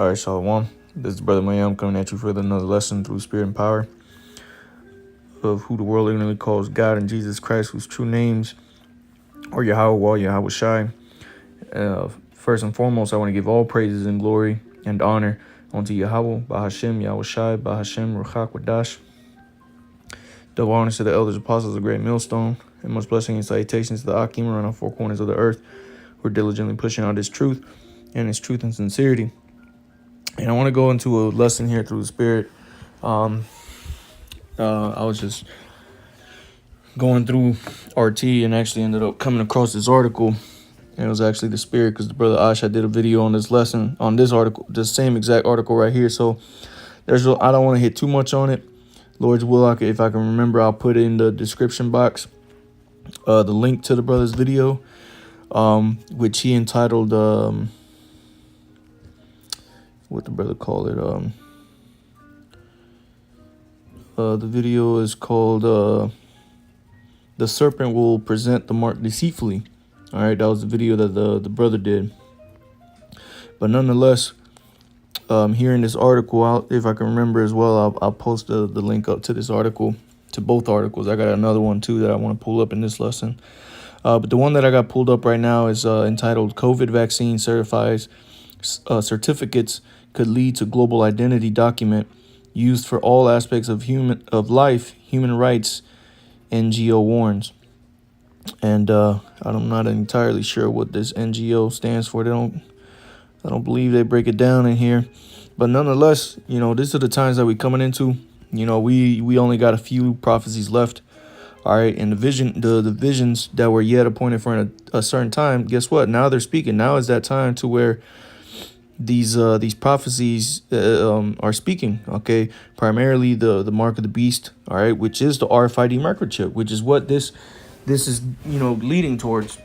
All right, Shalom. This is Brother Mayam coming at you for another lesson through spirit and power of who the world ignorantly calls God and Jesus Christ, whose true names are Yahweh or Yahweh Shai. First and foremost, I want to give all praises and glory and honor unto Yahweh, Bahashem, Yahweh Shai, Bahashem, Ruchak Wadash. Double honors to the elders, apostles of the great millstone, and much blessing and salutations to the Akim around the four corners of the earth who are diligently pushing out his truth and sincerity. And I want to go into a lesson here through the Spirit. I was just going through RT and actually ended up coming across this article. And it was actually the Spirit, because the brother Asha did a video on this lesson, on this article, the same exact article right here. So I don't want to hit too much on it. Lord's will, if I can remember, I'll put it in the description box the link to the brother's video, which he entitled, what the brother called it, the video is called The Serpent Will Present the Mark Deceitfully. All right, that was the video that the brother did. But nonetheless, here in this article, if I can remember as well, I'll post the link up to this article, to both articles. I got another one too that I want to pull up in this lesson. But the one that I got pulled up right now is entitled COVID Vaccine Certifies Certificates Could Lead to Global Identity Document Used for All Aspects of Life, Human Rights, NGO Warns. And I'm not entirely sure what this NGO stands for. I don't believe they break it down in here. But nonetheless, these are the times that we're coming into. We only got a few prophecies left. All right. And the visions that were yet appointed for a certain time, guess what? Now they're speaking. Now is that time to where these prophecies are speaking. OK, primarily the mark of the beast. All right. Which is the RFID microchip, which is what this is, leading towards.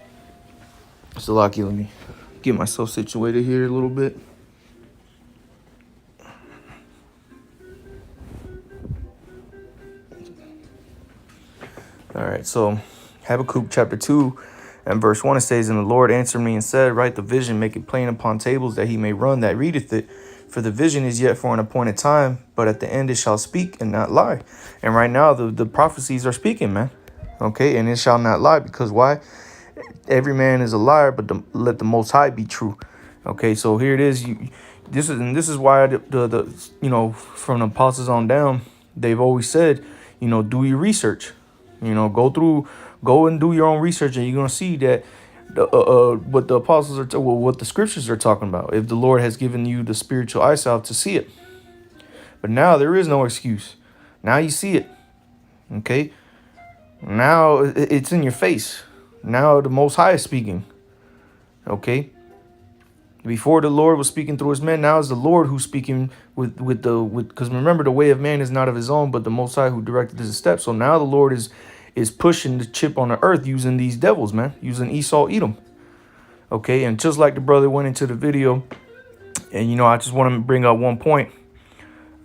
So, Lucky, let me get myself situated here a little bit. All right, so Habakkuk chapter 2 and verse 1, it says, "And the Lord answered me and said, Write the vision, make it plain upon tables, that he may run that readeth it. For the vision is yet for an appointed time, but at the end it shall speak and not lie." And right now the prophecies are speaking, man. Okay, and it shall not lie, because why? Every man is a liar, but let the Most High be true. Okay, so here it is. This is why the from the apostles on down, they've always said, do your research. Go and do your own research, and you're gonna see that what the apostles are, what the scriptures are talking about. If the Lord has given you the spiritual eyesight to see it, but now there is no excuse. Now you see it. Okay, now it's in your face. Now the Most High is speaking. Okay. Before the Lord was speaking through his men, now is the Lord who's speaking because remember, the way of man is not of his own, but the Most High who directed his steps. So now the Lord is pushing the chip on the earth using these devils, man, using Esau, Edom. Okay, and just like the brother went into the video, and I just want to bring up one point.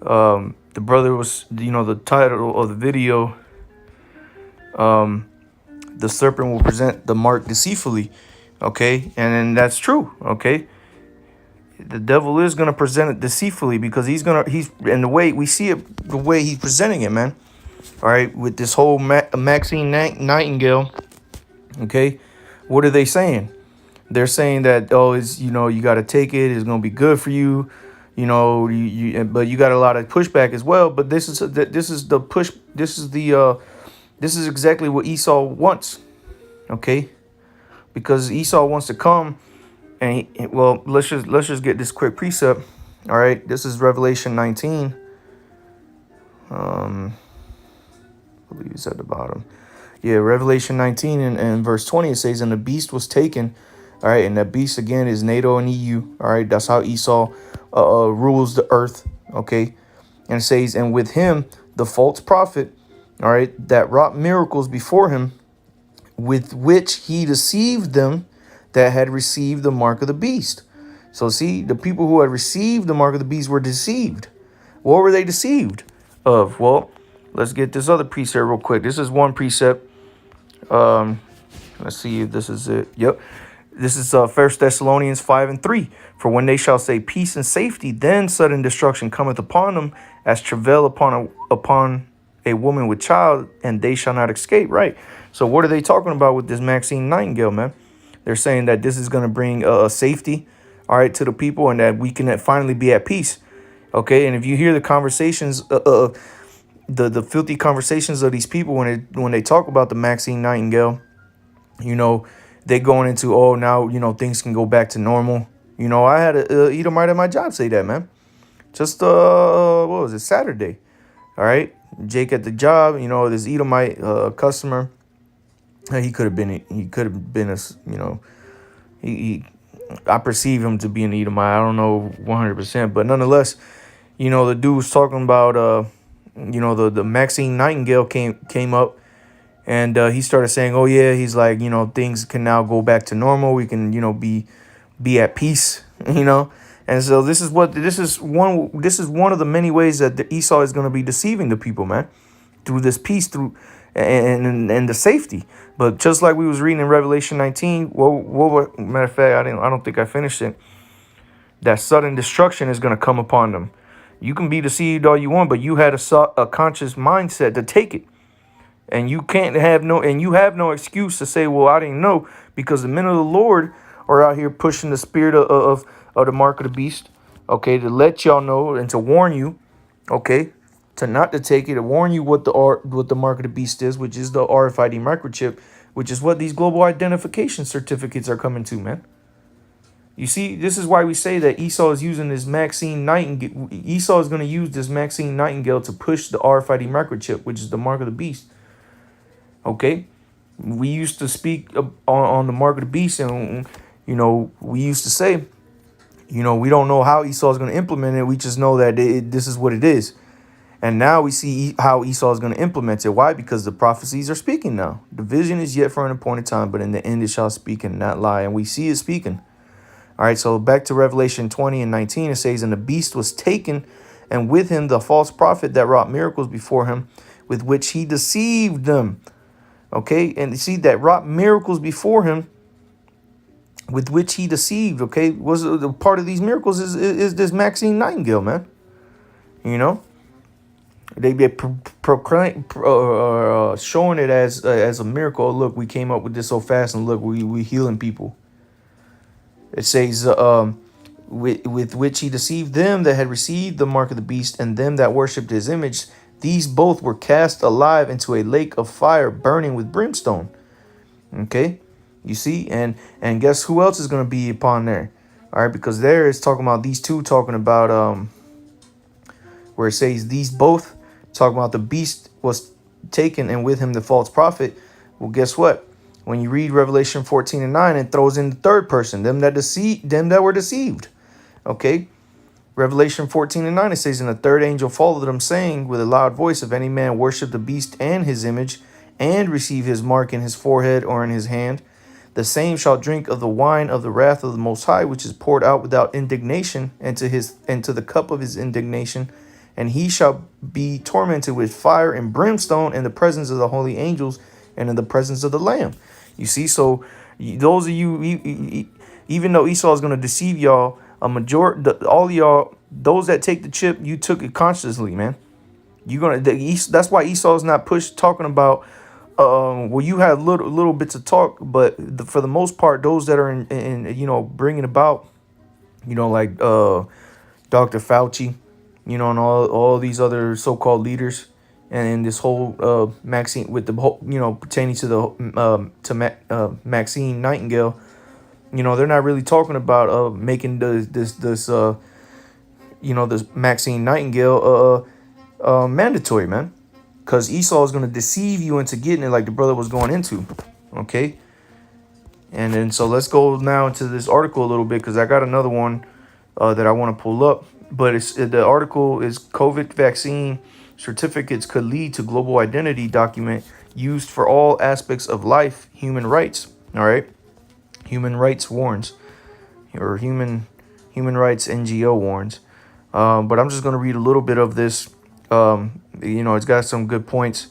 The brother was, the title of the video, "The Serpent Will Present the Mark Deceitfully." Okay, and that's true. Okay. The devil is going to present it deceitfully, because and the way we see it, the way he's presenting it, man. All right. With this whole Maxine Nightingale. Okay. What are they saying? They're saying that, you got to take it. It's going to be good for you. But you got a lot of pushback as well. But this is exactly what Esau wants. Okay. Because Esau wants to come. And let's just get this quick precept. All right, this is Revelation 19. I believe it's at the bottom. Yeah, Revelation 19 and verse 20, it says, "And the beast was taken." All right, and that beast again is NATO and EU. All right, that's how Esau rules the earth. Okay, and it says, "And with him the false prophet, all right, that wrought miracles before him, with which he deceived them that had received the mark of the beast." So see, the people who had received the mark of the beast were deceived. What were they deceived of? Well, let's get this other precept real quick. This is one precept. Let's see if this is it. Yep. This is 1 Thessalonians 5:3. For when they shall say peace and safety, then sudden destruction cometh upon them, as travail upon a woman with child, and they shall not escape. Right. So what are they talking about with this Maxine Nightingale, man? They're saying that this is going to bring safety, all right, to the people, and that we can finally be at peace. Okay. And if you hear the conversations, the filthy conversations of these people when they talk about the Maxine Nightingale, you know, they going into, oh, now, things can go back to normal. I had a Edomite at my job say that, man. Just what was it, Saturday? All right, Jake at the job, this Edomite customer. He could have been a, he I perceive him to be an Edomite. I don't know 100%, but nonetheless, the dude was talking about the Maxine Nightingale came up. And he started saying, "Oh yeah," he's like, things can now go back to normal. We can, be at peace, And so this is one of the many ways that the Esau is going to be deceiving the people, man, through this peace, through and the safety. But just like we was reading in Revelation 19, matter of fact, I don't think I finished it. That sudden destruction is going to come upon them. You can be deceived all you want, but you had a conscious mindset to take it. And you have no excuse to say, well, I didn't know, because the men of the Lord are out here pushing the spirit of the mark of the beast, okay, to let y'all know and to warn you, okay, to not to take it, to warn you what the mark of the beast is, which is the RFID microchip, which is what these global identification certificates are coming to, man. You see, this is why we say that Esau is using this Maxine Nightingale. Esau is going to use this Maxine Nightingale to push the RFID microchip, which is the mark of the beast. Okay, we used to speak on the mark of the beast, and we used to say, we don't know how Esau is going to implement it. We just know that this is what it is. And now we see how Esau is going to implement it. Why? Because the prophecies are speaking now. The vision is yet for an appointed time, but in the end it shall speak and not lie. And we see it speaking. All right, so back to Revelation 20:19, it says, and the beast was taken, and with him the false prophet that wrought miracles before him, with which he deceived them. Okay, and you see that wrought miracles before him, with which he deceived. Okay, was the part of these miracles is this Maxine Nightingale, man. They proclaim showing it as a miracle. Oh, look, we came up with this so fast, and look, we healing people. It says with which he deceived them that had received the mark of the beast, and them that worshipped his image. These both were cast alive into a lake of fire burning with brimstone. Okay, you see, and guess who else is going to be upon there? All right, because there it's talking about these two, talking about where it says these both, talking about the beast was taken, and with him the false prophet. Well, guess what? When you read Revelation 14:9, it throws in the third person, them that were deceived. Okay. Revelation 14:9, it says, and the third angel followed them, saying with a loud voice, if any man worship the beast and his image, and receive his mark in his forehead or in his hand, the same shall drink of the wine of the wrath of the Most High, which is poured out without indignation, into the cup of his indignation, and he shall be tormented with fire and brimstone in the presence of the holy angels and in the presence of the Lamb. You see, so those of you, even though Esau is going to deceive y'all, all of y'all, those that take the chip, you took it consciously, man. That's why Esau is not talking about. Well, you have little bits of talk, but for the most part, those that are in bringing about, like Dr. Fauci, and all these other so-called leaders, and this whole Maxine with the whole, pertaining to the Maxine Nightingale. They're not really talking about making this Maxine Nightingale mandatory, man, because Esau is going to deceive you into getting it, like the brother was going into. Okay, and then so let's go now into this article a little bit, because I got another one that I want to pull up, but the article is COVID vaccine certificates could lead to global identity document used for all aspects of life, human rights. All right. Human Rights warns, or Human Rights NGO warns. But I'm just going to read a little bit of this. It's got some good points.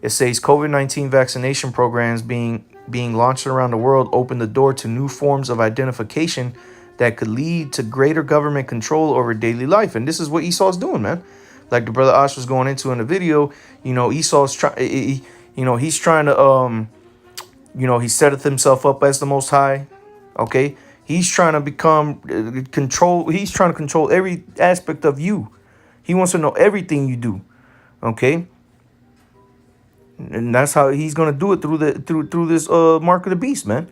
It says COVID-19 vaccination programs being being launched around the world opened the door to new forms of identification that could lead to greater government control over daily life. And this is what Esau's doing, man. Like the brother Ash was going into in the video, Esau's trying, he's trying to, he setteth himself up as the Most High. Okay. He's trying to become control. He's trying to control every aspect of you. He wants to know everything you do. Okay. And that's how he's going to do it through this mark of the beast, man.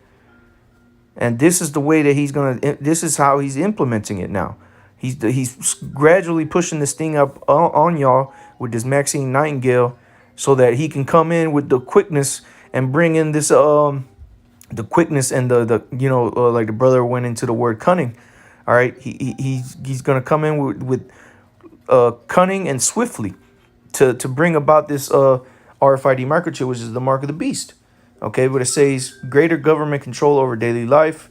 And this is the way that this is how he's implementing it now. He's gradually pushing this thing up on y'all with this Maxine Nightingale so that he can come in with the quickness and bring in this the quickness and the like the brother went into the word cunning. All right, he's gonna come in with cunning and swiftly to bring about this RFID microchip, which is the mark of the beast. Okay, but it says greater government control over daily life.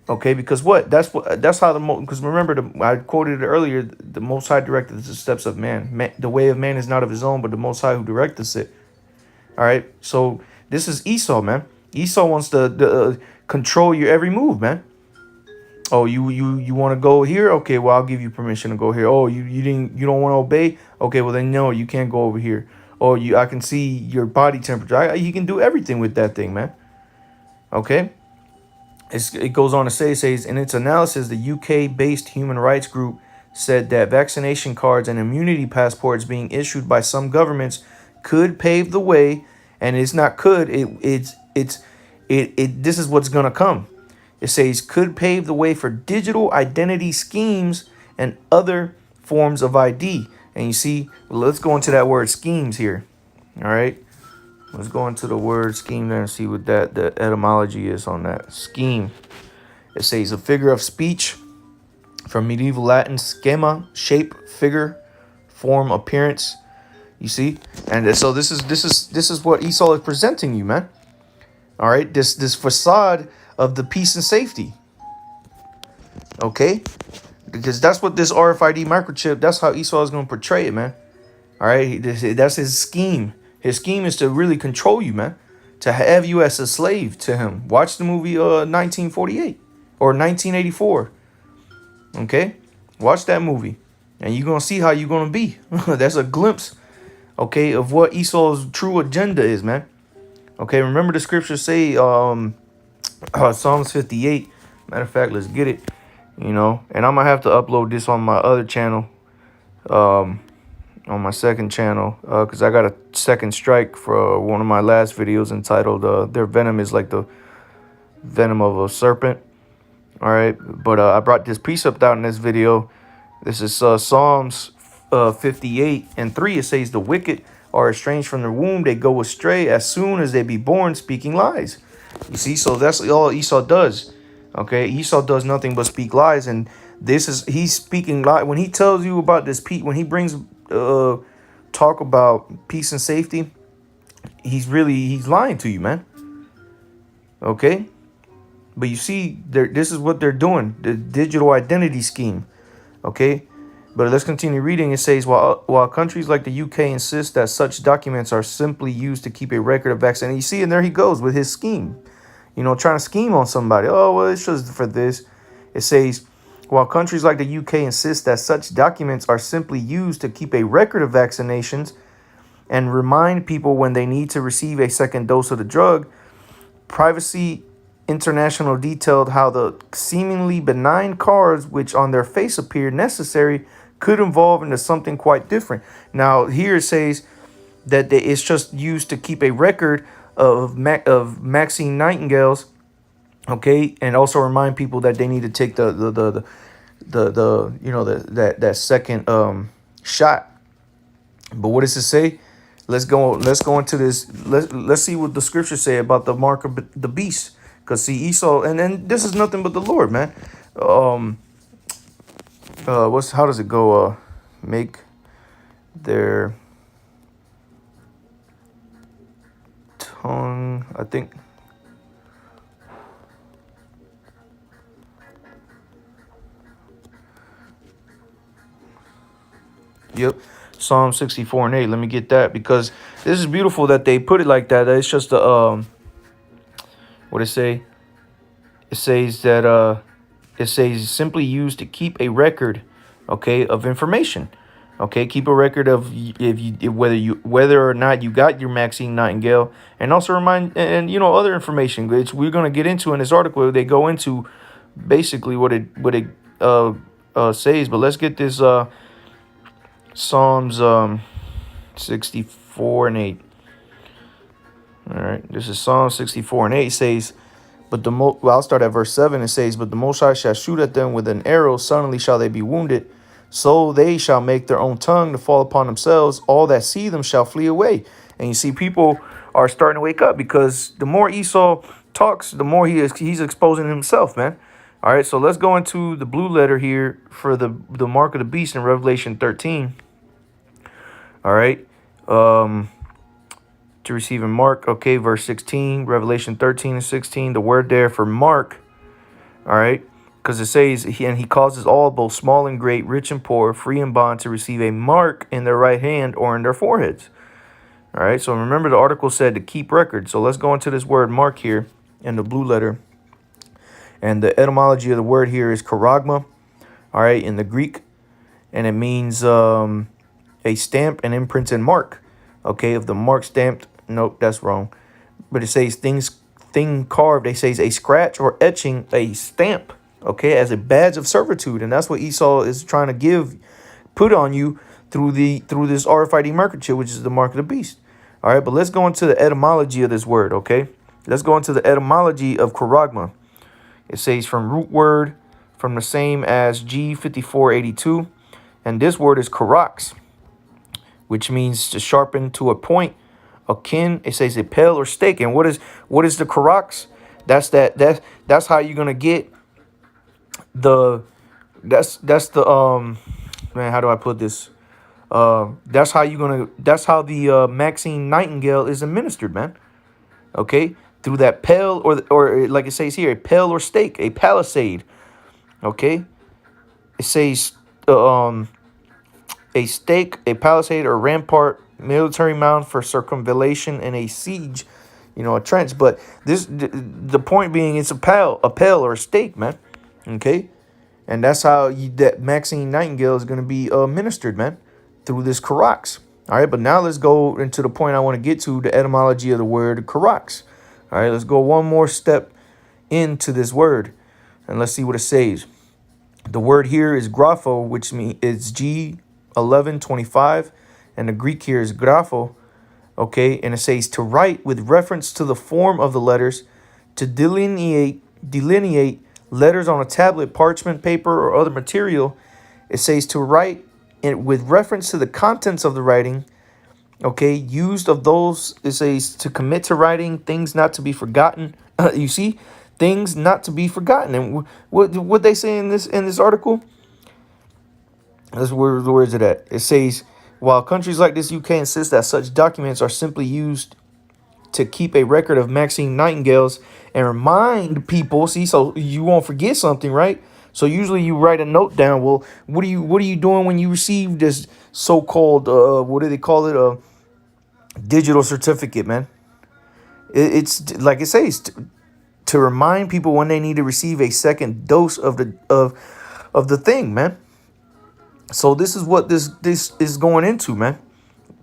Okay, because that's how because remember, I quoted it earlier, the Most High directed the steps of man. The way of man is not of his own, but the Most High who directs it. All right, so this is Esau, man. Esau wants to control your every move, man. Oh, you want to go here? Okay, well, I'll give you permission to go here. Oh, you don't want to obey? Okay, well then no, you can't go over here. Oh, I can see your body temperature. You can do everything with that thing, man. Okay. It goes on to say, it says, in its analysis, the UK-based human rights group said that vaccination cards and immunity passports being issued by some governments could pave the way, and it's not could, this is what's gonna come. It says could pave the way for digital identity schemes and other forms of ID. And you see, let's go into that word schemes here. All right. Let's go into the word scheme there and see what the etymology is on that. Scheme. It says a figure of speech from medieval Latin, schema, shape, figure, form, appearance. You see? And so this is what Esau is presenting you, man. All right, this facade of the peace and safety. Okay? Because that's what this RFID microchip, that's how Esau is going to portray it, man. All right, that's his scheme. His scheme is to really control you, man. To have you as a slave to him. Watch the movie 1948 or 1984. Okay? Watch that movie. And you're going to see how you're going to be. That's a glimpse, okay, of what Esau's true agenda is, man. Okay, remember the scriptures say, Psalms 58. Matter of fact, let's get it. And I'm going to have to upload this on my other channel. On my second channel, because I got a second strike for one of my last videos entitled their venom is like the venom of a serpent. All right, but I brought this precept out in this video. This is Psalms 58 and 3. It says the wicked are estranged from their womb, they go astray as soon as they be born, speaking lies. You see, so that's all Esau does. Okay, Esau does nothing but speak lies, and he's speaking lies when he tells you about this when he brings talk about peace and safety. He's lying to you, man. Okay, but you see, this is what they're doing, the digital identity scheme. Okay, but let's continue reading. It says, while countries like the UK insist that such documents are simply used to keep a record of vaccine. You see, and there he goes with his scheme, trying to scheme on somebody. Oh, well, it's just for this. It says, while countries like the UK insist that such documents are simply used to keep a record of vaccinations and remind people when they need to receive a second dose of the drug, Privacy International detailed how the seemingly benign cards, which on their face appear necessary, could evolve into something quite different. Now, here it says that it's just used to keep a record of Maxine Nightingales. Okay, and also remind people that they need to take that second shot. But what does it say? Let's go into this. Let's see what the scriptures say about the mark of the beast. Because see, Esau, and then this is nothing but the Lord, man. How does it go? Make their tongue, I think. Yep. Psalm 64 and 8. Let me get that, because this is beautiful that they put it like that. It's just What it say? It says that it says simply used to keep a record, okay, of information. Okay, keep a record of whether or not you got your Maxine Nightingale, and also remind and other information which we're gonna get into in this article. They go into basically what it says, but let's get this Psalms 64:8. All right, this is Psalm 64:8. Says, but I'll start at verse 7. It says, but the Most High shall shoot at them with an arrow, suddenly shall they be wounded. So they shall make their own tongue to fall upon themselves. All that see them shall flee away. And you see, people are starting to wake up, because the more Esau talks, the more he's exposing himself, man. All right, so let's go into the blue letter here for the mark of the beast in Revelation 13. All right. To receive a mark. Okay, verse 16, Revelation 13:16. The word there for mark. All right. Because it says, he causes all, both small and great, rich and poor, free and bond, to receive a mark in their right hand or in their foreheads. All right. So remember, the article said to keep record. So let's go into this word mark here in the blue letter. And the etymology of the word here is charagma. All right. In the Greek. And it means a stamp, an imprint, and mark. Okay. Of the mark stamped. Nope, that's wrong. But it says thing carved. It says a scratch or etching, a stamp. Okay, as a badge of servitude, and that's what Esau is trying to put on you through this RFID microchip, which is the mark of the beast. All right, but let's go into the etymology of this word. Okay, let's go into the etymology of charagma. It says from root word from the same as G5482, and this word is charax, which means to sharpen to a point, akin. It says a pale or stake, and what is the charax? That's how you're gonna get that's the man, how do I put this? That's how the Maxine Nightingale is administered, man. Okay, through that pale or like it says here, a pale or stake, a palisade. Okay, it says a stake, a palisade or rampart, military mound for circumvallation in a siege, a trench. But the point being, it's a pale or a stake, man. Okay, and that's how that Maxine Nightingale is going to be ministered, man, through this charax. All right, but now let's go into the point I want to get to, the etymology of the word charax. All right, let's go one more step into this word, and let's see what it says. The word here is grapho, which means it's G1125, and the Greek here is grapho. Okay, and it says to write with reference to the form of the letters, to delineate letters on a tablet, parchment, paper, or other material. It says to write with reference to the contents of the writing. Okay, used of those. It says to commit to writing things not to be forgotten. You see, things not to be forgotten. And what they say in this article? That's where the words are at. It says, while countries like this UK insist that such documents are simply used to keep a record of Maxine Nightingales and remind people, see, so you won't forget something, right? So usually you write a note down. Well, what are you doing when you receive this so-called what do they call it, a digital certificate, man? It's like it says, to remind people when they need to receive a second dose of the thing, man. So this is what this is going into, man.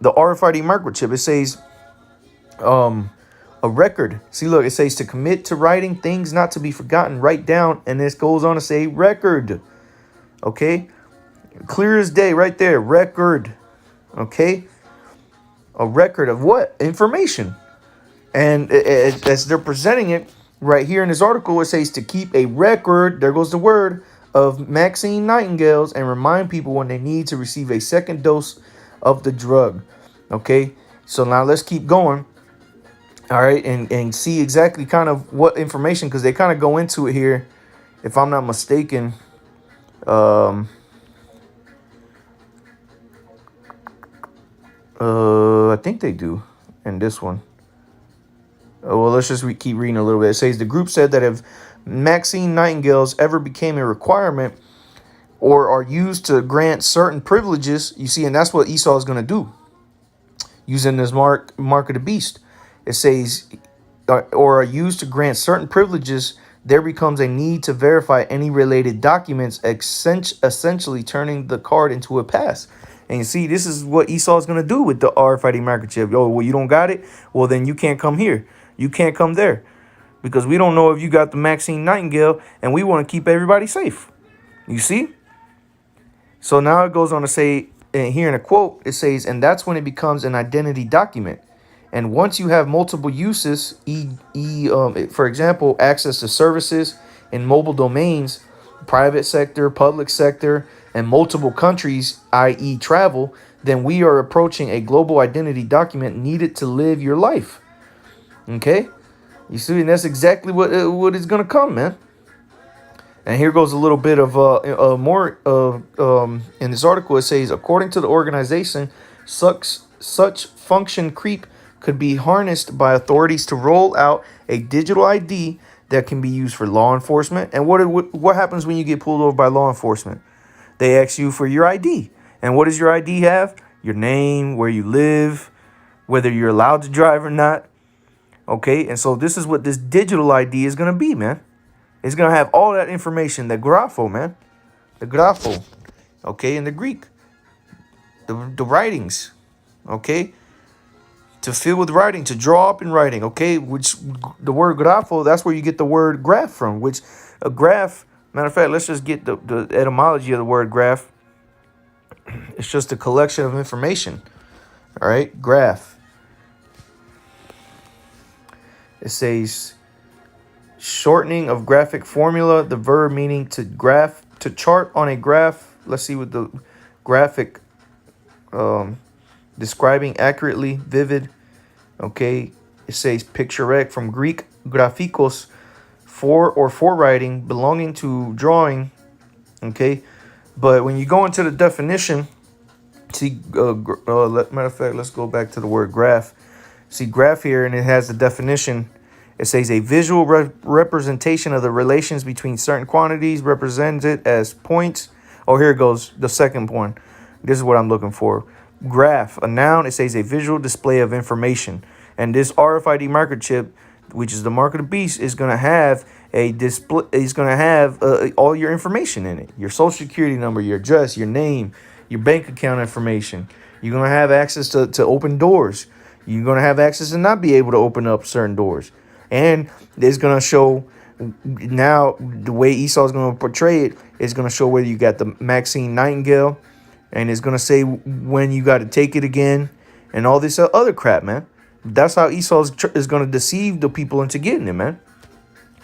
The RFID microchip. It says a record. See, look, it says to commit to writing things not to be forgotten. Write down, and this goes on to say record. Okay, clear as day, right there. Record. Okay, a record of what? Information. And as they're presenting it right here in this article, it says to keep a record. There goes the word, of Maxine Nightingales and remind people when they need to receive a second dose of the drug. Okay, so now let's keep going. All right, and see exactly kind of what information, because they kind of go into it here, if I'm not mistaken. I think they do in this one. Well, let's just keep reading a little bit. It says the group said that if Maxine Nightingales ever became a requirement or are used to grant certain privileges, you see, and that's what Esau is going to do using this mark of the beast. It says or are used to grant certain privileges, there becomes a need to verify any related documents, essentially turning the card into a pass. And you see, this is what Esau is going to do with the RFID microchip. Oh, well, you don't got it? Well, then you can't come here. You can't come there. Because we don't know if you got the Maxine Nightingale, and we want to keep everybody safe. You see? So now it goes on to say, and here in a quote, it says, and that's when it becomes an identity document. And once you have multiple uses, for example, access to services in mobile domains, private sector, public sector, and multiple countries, i.e. travel, then we are approaching a global identity document needed to live your life. Okay? You see, and that's exactly what is going to come, man. And here goes a little bit of more in this article. It says, according to the organization, such function creep could be harnessed by authorities to roll out a digital ID that can be used for law enforcement. And what happens when you get pulled over by law enforcement? They ask you for your ID. And what does your ID have? Your name, where you live, whether you're allowed to drive or not. Okay, and so this is what this digital ID is going to be, man. It's going to have all that information, the grapho, man. The grapho, okay, in the Greek. The writings, okay. To fill with writing, to draw up in writing, okay. Which the word grapho, that's where you get the word graph from. Which a graph, matter of fact, let's just get the etymology of the word graph. It's just a collection of information, all right. Graph. It says shortening of graphic formula, the verb meaning to graph, to chart on a graph. Let's see what the graphic describing accurately, vivid. Okay, it says picturesque from Greek graphikos, for writing, belonging to drawing. Okay, but when you go into the definition, see, matter of fact, let's go back to the word graph. See graph here, and it has the definition. It says a visual representation of the relations between certain quantities represented as points. Oh, here it goes. The second one. This is what I'm looking for. Graph, a noun. It says a visual display of information. And this RFID microchip, which is the mark of the beast, is going to have a display. It's going to have all your information in it. Your social security number, your address, your name, your bank account information. You're going to have access to open doors. You're going to have access to not be able to open up certain doors. And it's going to show now the way Esau is going to portray it is going to show whether you got the Maxine Nightingale, and it's going to say when you got to take it again and all this other crap, man. That's how Esau is going to deceive the people into getting it, man.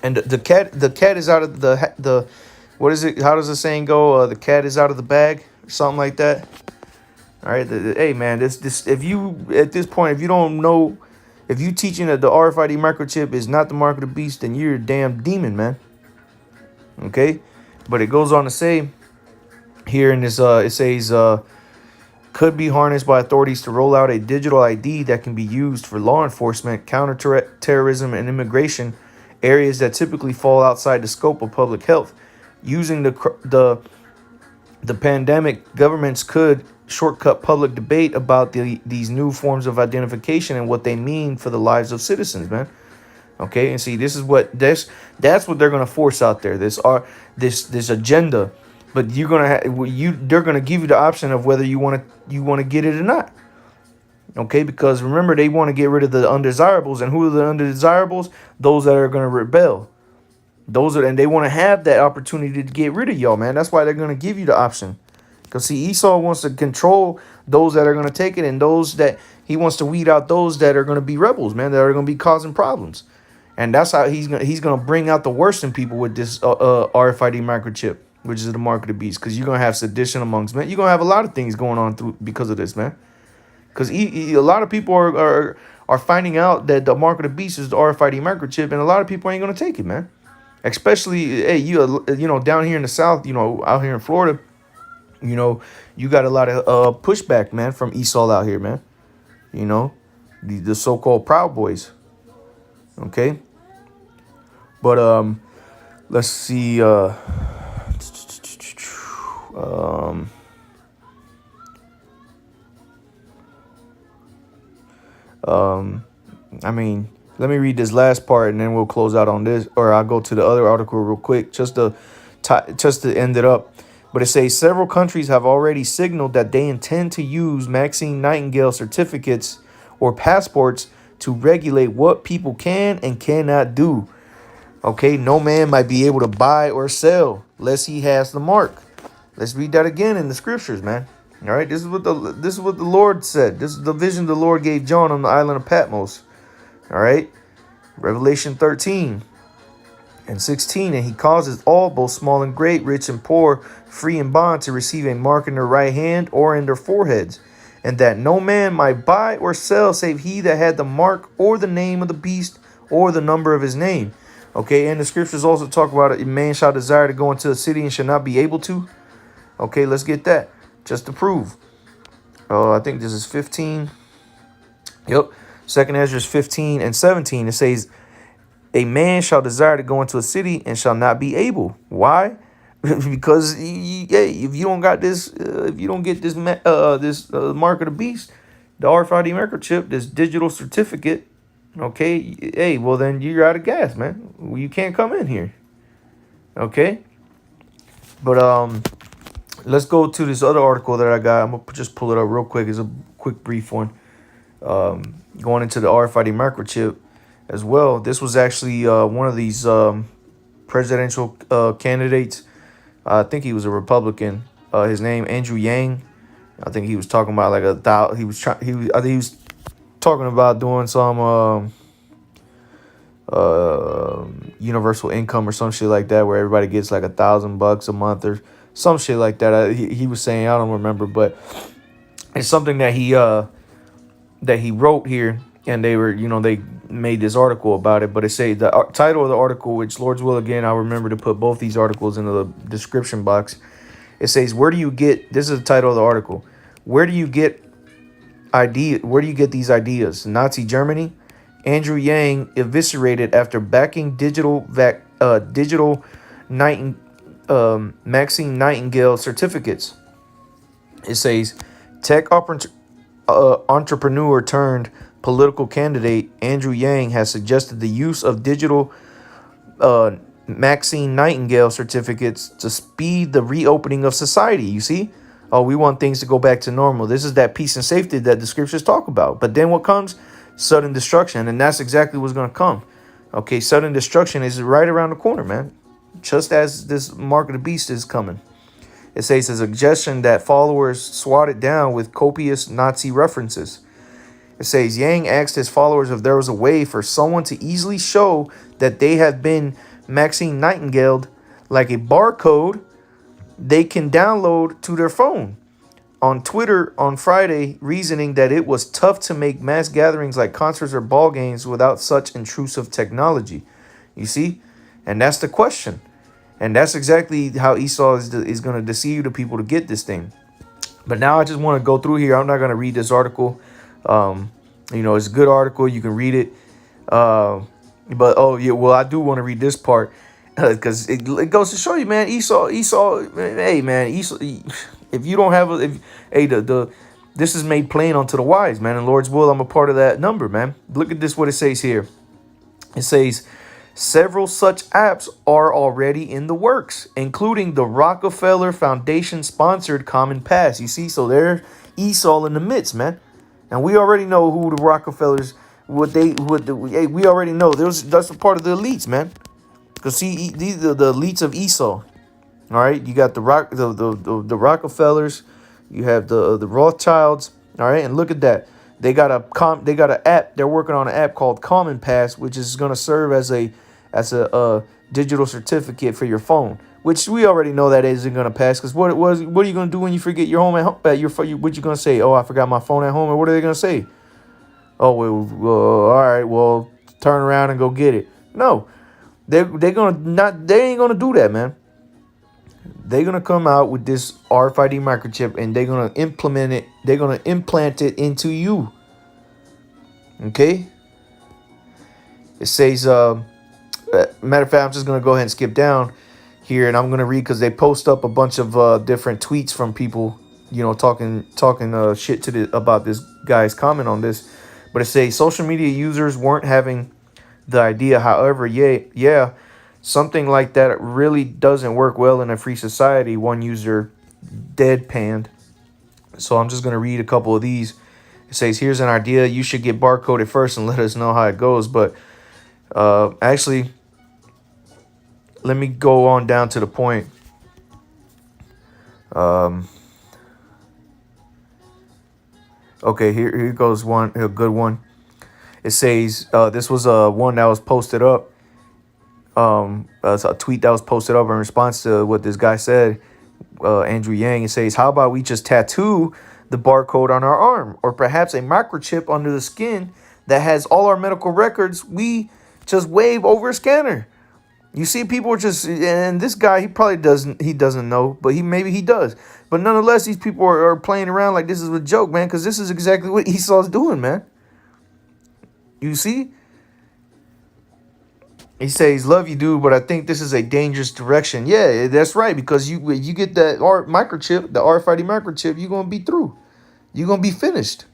And the cat is out of the what is it? How does the saying go? The cat is out of the bag or something like that. All right. Hey, man, this if you at this point, if you don't know, if you teaching that the RFID microchip is not the mark of the beast, then you're a damn demon, man. Okay. But it goes on to say here in this, it says, could be harnessed by authorities to roll out a digital ID that can be used for law enforcement, counterterrorism, and immigration, areas that typically fall outside the scope of public health. Using the pandemic, governments could shortcut public debate about these new forms of identification and what they mean for the lives of citizens, man. Okay, and see, this is what that's what they're gonna force out there. This agenda. But you're gonna they're gonna give you the option of whether you want to get it or not. Okay, because remember, they want to get rid of the undesirables, and who are the undesirables? Those that are gonna rebel. And they want to have that opportunity to get rid of y'all, man. That's why they're gonna give you the option. Because see, Esau wants to control those that are gonna take it, and those that he wants to weed out those that are gonna be rebels, man, that are gonna be causing problems. And that's how he's gonna bring out the worst in people with this RFID microchip, which is the mark of the beast, because you're going to have sedition amongst men. You're going to have a lot of things going on because of this, man. Because a lot of people are finding out that the mark of the beast is the RFID microchip, and a lot of people ain't going to take it, man. Especially, hey, you know, down here in the South, you know, out here in Florida, you know, you got a lot of pushback, man, from Esau out here, man. You know, the so-called Proud Boys. Okay? But, let's see, I mean, Let me read this last part and then we'll close out on this, or I'll go to the other article real quick just to end it up. But it says several countries have already signaled that they intend to use Maxine Nightingale certificates or passports to regulate what people can and cannot do. Okay, no man might be able to buy or sell unless he has the mark. Let's read that again in the scriptures, man. All right, this is what the Lord said. This is the vision the Lord gave John on the island of Patmos. All right, Revelation 13 and 16, and he causes all, both small and great, rich and poor, free and bond, to receive a mark in their right hand or in their foreheads, and that no man might buy or sell save he that had the mark or the name of the beast or the number of his name. Okay, and the scriptures also talk about it. A man shall desire to go into a city and shall not be able to. Okay, let's get that just to prove. I think this is 15. Yep. Second Ezra 15 and 17. It says, a man shall desire to go into a city and shall not be able. Why? Because if you don't got this, if you don't get this mark of the beast, the RFID microchip, this digital certificate, okay, hey, well then you're out of gas, man. You can't come in here. Okay. But let's go to this other article that I got. I'm gonna just pull it up real quick. It's a quick, brief one. Going into the RFID microchip as well. This was actually one of these presidential candidates. I think he was a Republican. His name Andrew Yang. I think he was talking about like I think he was talking about doing some universal income or some shit like that, where everybody gets like $1,000 a month or some shit like that. He was saying, I don't remember, but it's something that he wrote here, and they were, they made this article about it. But it say the title of the article, which Lord's will again, I'll remember to put both these articles in the description box. It says, where do you get, this is the title of the article, where do you get these ideas? Nazi Germany. Andrew Yang eviscerated after backing Maxine Nightingale certificates. It says, tech entrepreneur turned political candidate Andrew Yang has suggested the use of digital Maxine Nightingale certificates to speed the reopening of society. You see? Oh, we want things to go back to normal. This is that peace and safety that the scriptures talk about. But then what comes? Sudden destruction. And that's exactly what's going to come. Okay, sudden destruction is right around the corner, man. Just as this mark of the beast is coming. It says a suggestion that followers swatted down with copious Nazi references. It says Yang asked his followers if there was a way for someone to easily show that they have been Maxine Nightingaled, like a barcode they can download to their phone. On Twitter on Friday, reasoning that it was tough to make mass gatherings like concerts or ball games without such intrusive technology. You see? And that's the question. And that's exactly how Esau is going to deceive the people to get this thing. But now I just want to go through here. I'm not going to read this article. It's a good article. You can read it. But I do want to read this part because it goes to show you, man. Esau, hey, man, Esau. If you don't have this is made plain unto the wise, man. And Lord's will, I'm a part of that number, man. Look at this, what it says here. It says several such apps are already in the works, including the Rockefeller Foundation sponsored Common Pass. You see, so there's Esau in the midst, man. And we already know who the Rockefellers, we already know that's a part of the elites, man. Because see, these are the elites of Esau. All right, you got the Rockefellers, you have the Rothschilds. All right, and look at that. They got an app. They're working on an app called Common Pass, which is going to serve as a digital certificate for your phone. Which we already know that isn't going to pass, because what are you going to do when you forget your home what you going to say? Oh, I forgot my phone at home, or what are they going to say? Oh, well, all right, well, turn around and go get it. No, they ain't going to do that, man. They're going to come out with this RFID microchip, and they're going to implement it. They're going to implant it into you. Okay? It says, matter of fact, I'm just going to go ahead and skip down here, and I'm going to read, because they post up a bunch of different tweets from people, talking shit about this guy's comment on this. But it says social media users weren't having the idea. However, something like that really doesn't work well in a free society. One user deadpanned. So I'm just going to read a couple of these. It says, here's an idea. You should get barcoded first and let us know how it goes. But actually, let me go on down to the point. Okay, here goes one, a good one. It says, this was one that was posted up. It's a tweet that was posted up in response to what this guy said, Andrew Yang. It says, how about we just tattoo the barcode on our arm, or perhaps a microchip under the skin that has all our medical records? We just wave over a scanner. You see, people are just, and this guy, he probably doesn't know, but maybe he does. But nonetheless, these people are playing around like this is a joke, man, because this is exactly what Esau's doing, man. You see? He says, love you, dude, but I think this is a dangerous direction. Yeah, that's right, because you get that microchip, the RFID microchip, you're going to be through. You're going to be finished.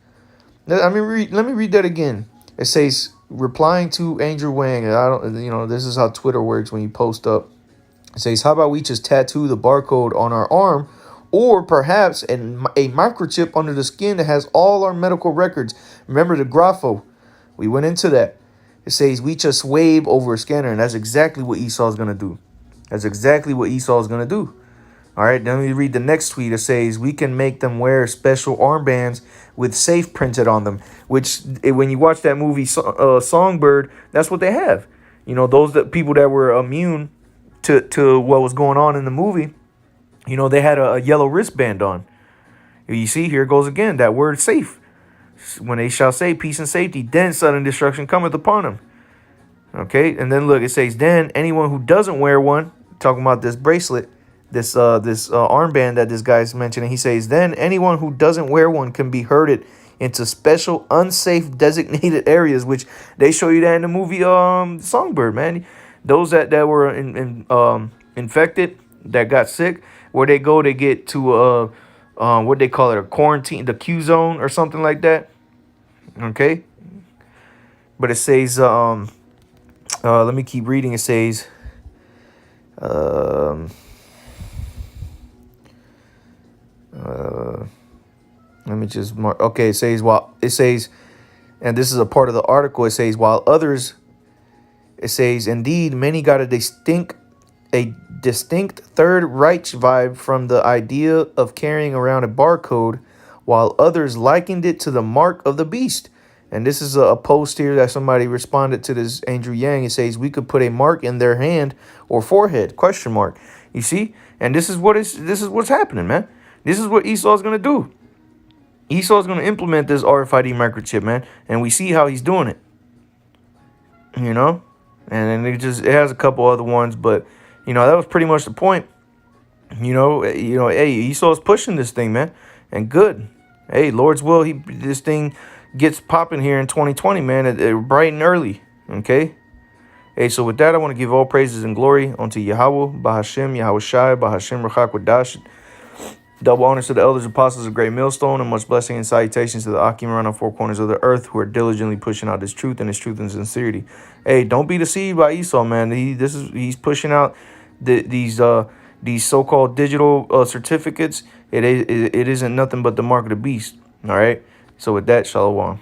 I mean, let me read that again. It says, replying to Andrew Wang, this is how Twitter works when you post up. It says, how about we just tattoo the barcode on our arm, or perhaps a microchip under the skin that has all our medical records? Remember the grapho? We went into that. It says, we just wave over a scanner, and that's exactly what Esau's going to do. That's exactly what Esau's going to do. All right, then we read the next tweet. It says, we can make them wear special armbands with safe printed on them, which when you watch that movie Songbird, that's what they have. You know, people that were immune to what was going on in the movie, you know, they had a yellow wristband on. You see, here it goes again, that word safe. When they shall say peace and safety, then sudden destruction cometh upon them. Okay, and then look, it says, then anyone who doesn't wear one, talking about this bracelet, this armband that this guy's mentioning, he says, then anyone who doesn't wear one can be herded into special unsafe designated areas, which they show you that in the movie Songbird, man. Those that were infected, that got sick, where they go, they get to what they call it, a quarantine, the Q zone or something like that. Okay, but it says, let me keep reading. It says, let me just mark. Okay, it says, and this is a part of the article. It says, while others, it says, indeed, many got a distinct Third Reich vibe from the idea of carrying around a barcode, while others likened it to the mark of the beast. And this is a post here that somebody responded to this, Andrew Yang. It says, we could put a mark in their hand or forehead, question mark. You see? And this is what's happening, man. This is what Esau's going to do. Esau's going to implement this RFID microchip, man. And we see how he's doing it. You know? And then it has a couple other ones, but you know, that was pretty much the point. You know, hey, Esau's pushing this thing, man. And good. Hey, Lord's will, this thing gets popping here in 2020, man, bright and early. Okay? Hey, so with that, I want to give all praises and glory unto Yahweh, Bahashem, Yahweh Shai, Bahashem, Rachak Wadash. Double honors to the elders, apostles of Great Millstone, and much blessing and salutations to the Akim around the four corners of the earth who are diligently pushing out this truth and sincerity. Hey, don't be deceived by Esau, man. He's pushing out these so-called digital certificates. It isn't nothing but the mark of the beast. All right. So with that, shalom.